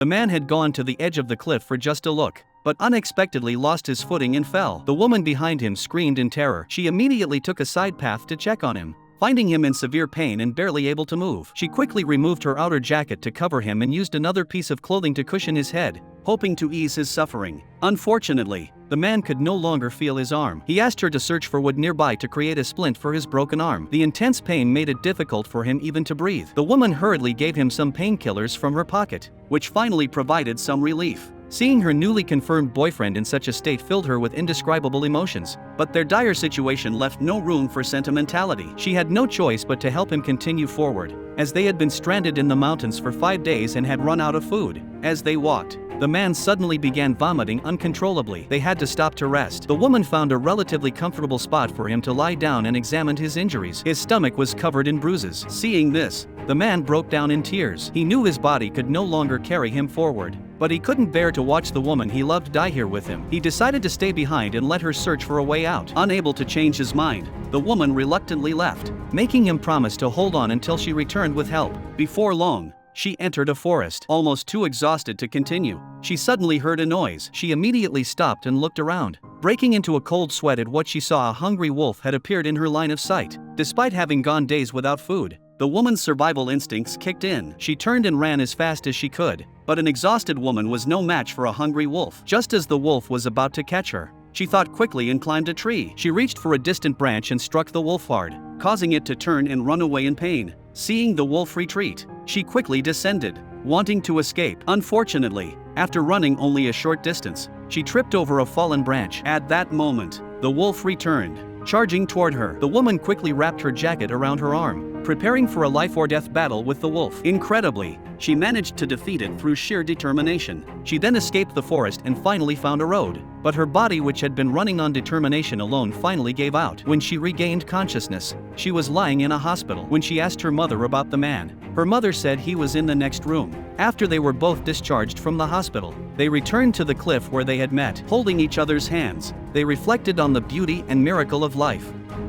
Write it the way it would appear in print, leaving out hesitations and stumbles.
The man had gone to the edge of the cliff for just a look, but unexpectedly lost his footing and fell. The woman behind him screamed in terror. She immediately took a side path to check on him. Finding him in severe pain and barely able to move, she quickly removed her outer jacket to cover him and used another piece of clothing to cushion his head, hoping to ease his suffering. Unfortunately, the man could no longer feel his arm. He asked her to search for wood nearby to create a splint for his broken arm. The intense pain made it difficult for him even to breathe. The woman hurriedly gave him some painkillers from her pocket, which finally provided some relief. Seeing her newly confirmed boyfriend in such a state filled her with indescribable emotions, but their dire situation left no room for sentimentality. She had no choice but to help him continue forward, as they had been stranded in the mountains for 5 days and had run out of food. As they walked, the man suddenly began vomiting uncontrollably. They had to stop to rest. The woman found a relatively comfortable spot for him to lie down and examined his injuries. His stomach was covered in bruises. Seeing this, the man broke down in tears. He knew his body could no longer carry him forward, but he couldn't bear to watch the woman he loved die here with him. He decided to stay behind and let her search for a way out. Unable to change his mind, the woman reluctantly left, making him promise to hold on until she returned with help. Before long, she entered a forest. Almost too exhausted to continue, she suddenly heard a noise. She immediately stopped and looked around, breaking into a cold sweat at what she saw. A hungry wolf had appeared in her line of sight. Despite having gone days without food, the woman's survival instincts kicked in. She turned and ran as fast as she could, but an exhausted woman was no match for a hungry wolf. Just as the wolf was about to catch her, she thought quickly and climbed a tree. She reached for a distant branch and struck the wolf hard, causing it to turn and run away in pain. Seeing the wolf retreat, she quickly descended, wanting to escape. Unfortunately, after running only a short distance, she tripped over a fallen branch. At that moment, the wolf returned, charging toward her. The woman quickly wrapped her jacket around her arm, preparing for a life-or-death battle with the wolf. Incredibly, she managed to defeat it through sheer determination. She then escaped the forest and finally found a road, but her body, which had been running on determination alone, finally gave out. When she regained consciousness, she was lying in a hospital. When she asked her mother about the man, her mother said he was in the next room. After they were both discharged from the hospital, they returned to the cliff where they had met. Holding each other's hands, they reflected on the beauty and miracle of life.